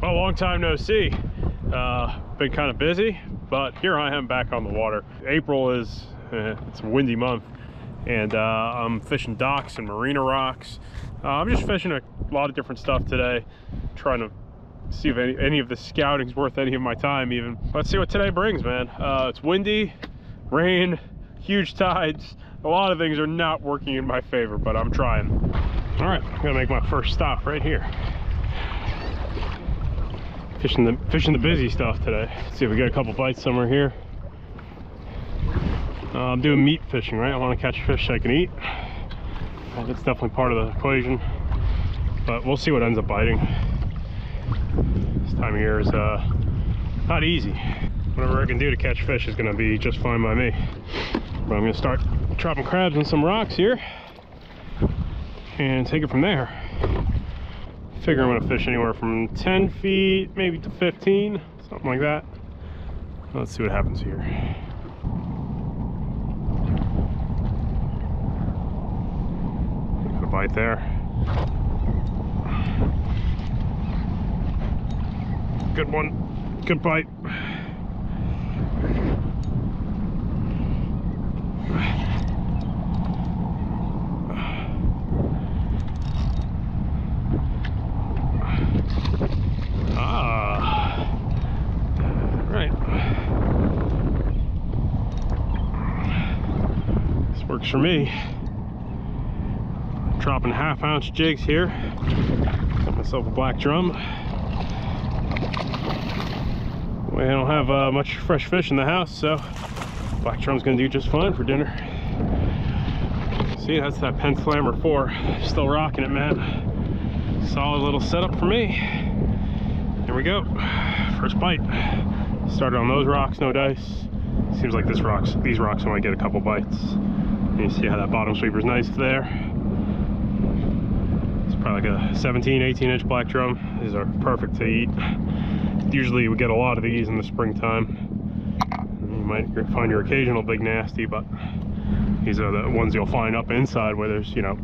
Well, long time no see. Been kind of busy, but here I am back on the water. April is it's a windy month, and I'm fishing docks and marina rocks. I'm just fishing a lot of different stuff today, trying to see if any of the scouting's worth any of my time even. Let's see what today brings, man. It's windy, rain, huge tides. A lot of things are not working in my favor, but I'm trying. All right, I'm gonna make my first stop right here. Fishing the busy stuff today. Let's see if we get a couple bites somewhere here. I'm doing meat fishing, right? I want to catch fish I can eat. That's definitely part of the equation, but we'll see what ends up biting. This time of year is not easy. Whatever I can do to catch fish is going to be just fine by me. But I'm going to start dropping crabs on some rocks here and take it from there. Figure I'm going to fish anywhere from 10 feet maybe to 15, something like that. Let's see what happens here. Got a bite there. Good one. Good bite. Right. This works for me. Dropping half-ounce jigs here. Got myself a black drum. I don't have much fresh fish in the house, so black drum's gonna do just fine for dinner. See, that's that Penn Slammer 4. Still rocking it, man. Solid little setup for me. Here we go. First bite. Started on those rocks, no dice. Seems like these rocks I might get a couple bites. And you see how that bottom sweeper's nice there. It's probably like a 17, 18-inch black drum. These are perfect to eat. Usually we get a lot of these in the springtime. You might find your occasional big nasty, but these are the ones you'll find up inside where there's, you know,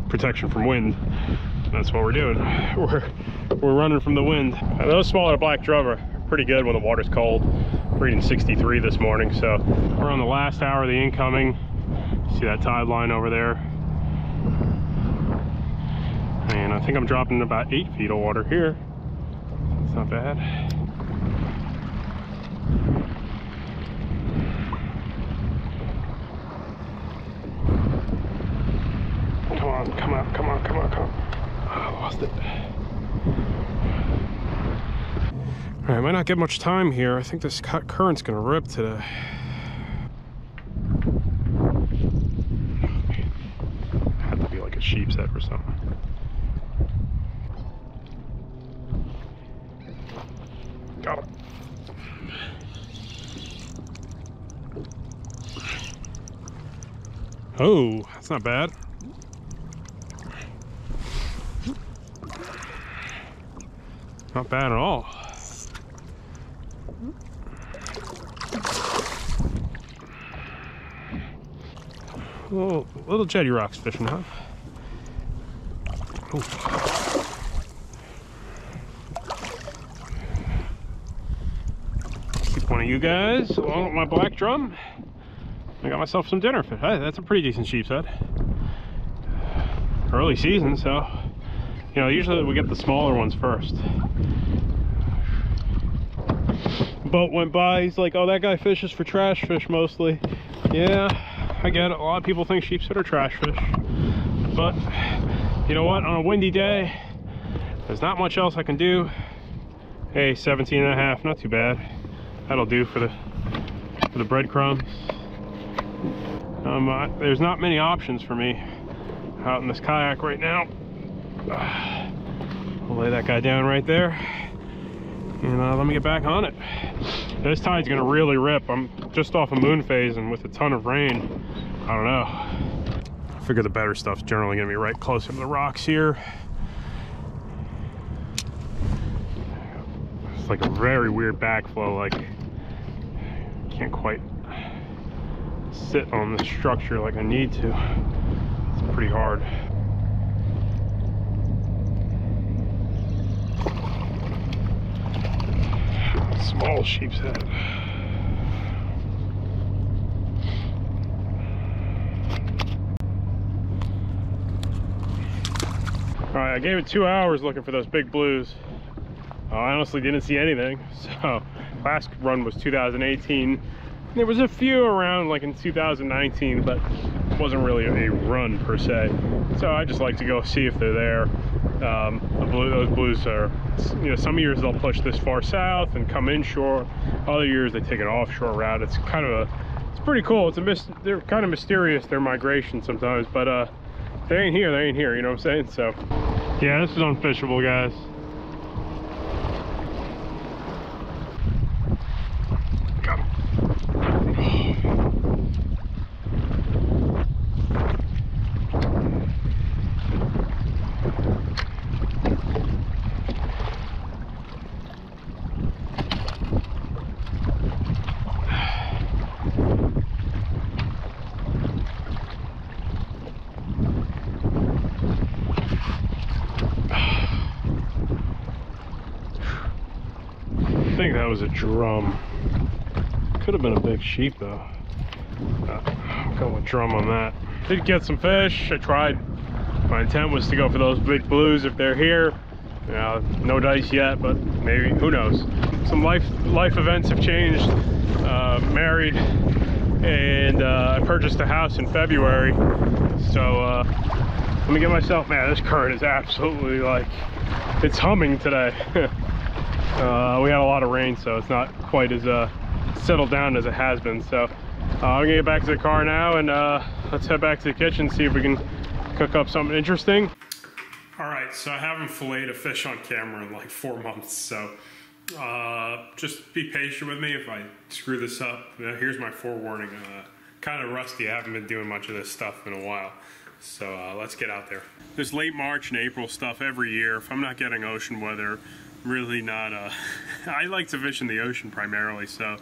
protection from wind. That's what we're doing. We're running from the wind. And those smaller black drum are pretty good when the water's cold. We're reading 63 this morning, so we're on the last hour of the incoming. See that tide line over there? And I think I'm dropping about 8 feet of water here. It's not bad. Come on, come on, come on, come on, come on. Oh, I lost it. All right, might not get much time here. I think this current's gonna rip today. Had to be like a sheep's head or something. Got him. Oh, that's not bad. Not bad at all. Little jetty rocks fishing, huh? Ooh. Keep one of you guys along with my black drum. I got myself some dinner fish. Hey, that's a pretty decent sheep's head. Early season, so you know, usually we get the smaller ones first. Boat went by, he's like, oh, that guy fishes for trash fish mostly. Yeah, I get it. A lot of people think sheepshead are trash fish, but you know what, on a windy day there's not much else I can do. Hey, 17 and a half, not too bad. That'll do for the breadcrumbs. There's not many options for me out in this kayak right now. I'll lay that guy down right there, and let me get back on it. This tide's gonna really rip. I'm just off a moon phase, and with a ton of rain, I don't know. I figure the better stuff's generally gonna be right closer to the rocks here. It's like a very weird backflow, like can't quite sit on the structure like I need to. It's pretty hard. Small sheep's head. Alright, I gave it 2 hours looking for those big blues. I honestly didn't see anything. So last run was 2018. There was a few around like in 2019, but it wasn't really a run per se. So I just like to go see if they're there. Those blues are, you know, some years they'll push this far south and come inshore. Other years they take an offshore route. It's kind of it's pretty cool. They're kind of mysterious, their migration sometimes, but they ain't here, you know what I'm saying? So yeah, this is unfishable, guys. Got him. I think that was a drum. Could have been a big sheep though. I'm going with drum on that. Did get some fish. I tried. My intent was to go for those big blues if they're here. No dice yet, but maybe, who knows. Some life events have changed. Married, and I purchased a house in February. So let me get myself, man, this current is absolutely like, it's humming today. We had a lot of rain, so it's not quite as settled down as it has been. So I'm gonna get back to the car now, and let's head back to the kitchen, see if we can cook up something interesting. All right, so I haven't filleted a fish on camera in like 4 months, so just be patient with me if I screw this up. Here's my forewarning. Kind of rusty. I haven't been doing much of this stuff in a while, so let's get out there. There's late March and April stuff every year. If I'm not getting ocean weather, really not I like to fish in the ocean primarily, so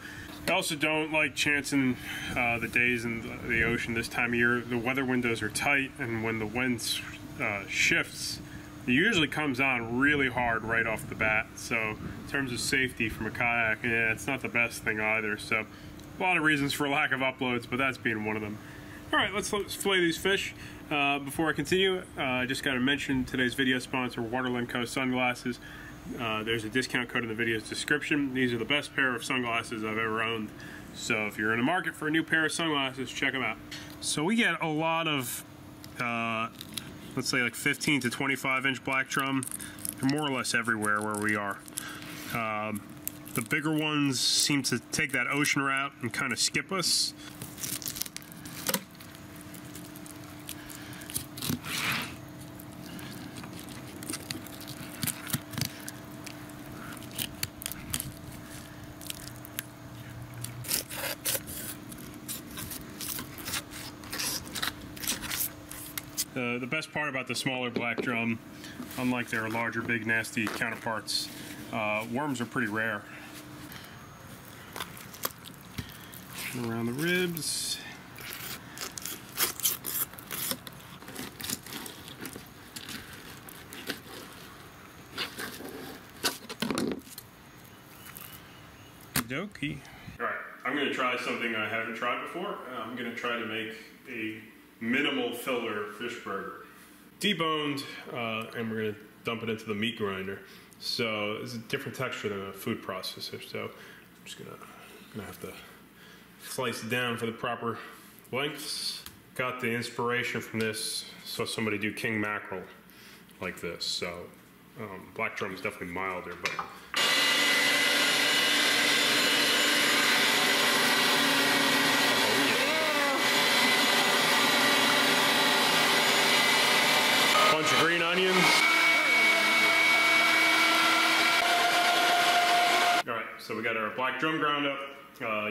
I also don't like chancing the days in the ocean this time of year. The weather windows are tight, and when the wind shifts, it usually comes on really hard right off the bat. So in terms of safety from a kayak, yeah, it's not the best thing either. So a lot of reasons for lack of uploads, but that's being one of them. All right, let's fillet these fish. Before I continue, I just got to mention today's video sponsor, Waterland Co Sunglasses. There's a discount code in the video's description. These are the best pair of sunglasses I've ever owned. So if you're in the market for a new pair of sunglasses, check them out. So we get a lot of, let's say like 15 to 25 inch black drum. They're more or less everywhere where we are. The bigger ones seem to take that ocean route and kind of skip us. The best part about the smaller black drum, unlike their larger, big, nasty counterparts, worms are pretty rare. Around the ribs. Okie. All right, I'm going to try something I haven't tried before. I'm going to try to make a minimal filler fish burger. Deboned, and we're gonna dump it into the meat grinder. So it's a different texture than a food processor. So I'm just gonna have to slice it down for the proper lengths. Got the inspiration from this. Saw somebody do king mackerel like this. So black drum is definitely milder, but bunch of green onions. All right, so we got our black drum ground up.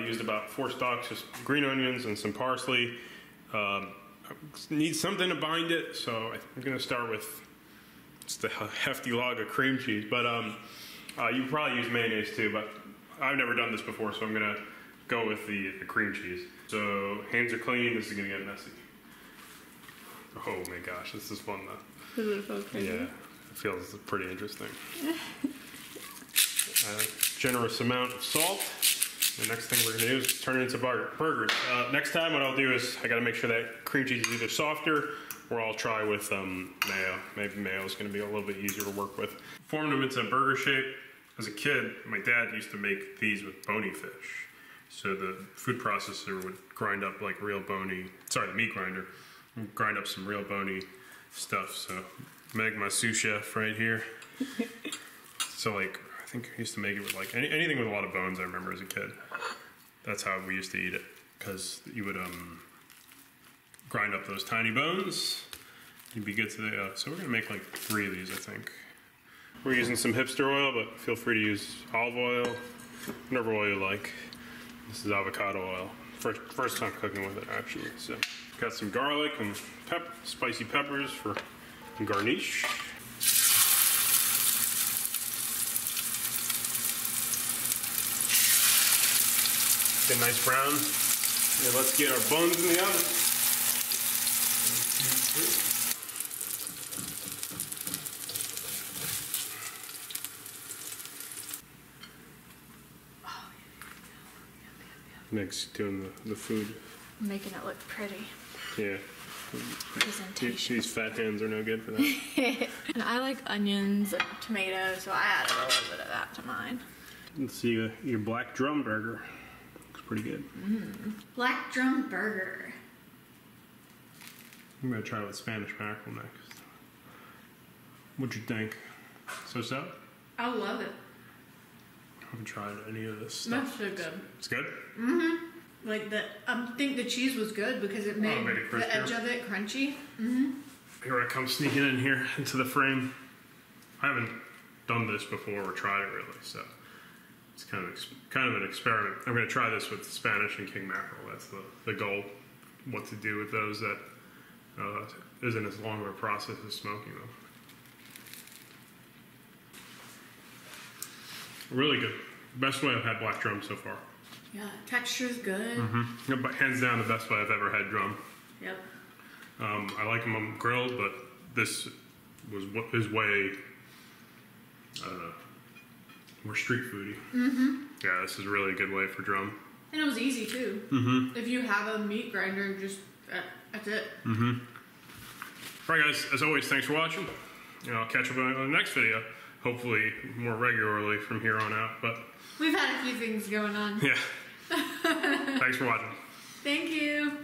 Used about 4 stalks, just green onions and some parsley. Need something to bind it, so I'm gonna start with just a hefty log of cream cheese. But you can probably use mayonnaise too, but I've never done this before, so I'm gonna go with the cream cheese. So hands are clean. This is gonna get messy. Oh my gosh, this is fun though. Does it feel crazy? Yeah, it feels pretty interesting. generous amount of salt. The next thing we're gonna do is turn it into burgers. Next time what I'll do is I gotta make sure that cream cheese is either softer or I'll try with mayo. Maybe mayo is gonna be a little bit easier to work with. Formed them into burger shape. As a kid, my dad used to make these with bony fish. So the food processor would grind up like real bony, sorry, the meat grinder, would grind up some real bony stuff. So Meg, my sous chef right here. So like, I think I used to make it with like anything with a lot of bones. I remember as a kid. That's how we used to eat it, because you would grind up those tiny bones. You'd be good to the. So we're gonna make like 3 of these, I think. We're using some hipster oil, but feel free to use olive oil, whatever oil you like. This is avocado oil. First time cooking with it, actually. So got some garlic and spicy peppers for garnish. Get a nice brown. And let's get our buns in the oven. 1, 2, 3. Meg's doing the food. Making it look pretty. Yeah. Presentation. These fat hands are no good for that. And I like onions and tomatoes, so I added a little bit of that to mine. Let's see your black drum burger. Looks pretty good. Black drum burger. I'm gonna try with Spanish mackerel next. What'd you think? So? I love it. I haven't tried any of this stuff. That's so good. It's good? Mm-hmm. Like I think the cheese was good because it made it the edge of it crunchy. Mm-hmm. Here I come sneaking in here into the frame. I haven't done this before or tried it really, so it's kind of an experiment. I'm going to try this with Spanish and king mackerel. That's the goal. What to do with those that isn't as long of a process as smoking them. Really good. Best way I've had black drum so far. Yeah, texture's good. Mm-hmm. Hands down the best way I've ever had drum. Yep. I like them on grilled, but this is way more street foody. Mm-hmm. Yeah, this is really a good way for drum. And it was easy too. Mm-hmm. If you have a meat grinder, just that's it. Mm-hmm. All right, guys. As always, thanks for watching. I'll catch up on the next video. Hopefully more regularly from here on out. But we've had a few things going on. Yeah. Thanks for watching. Thank you.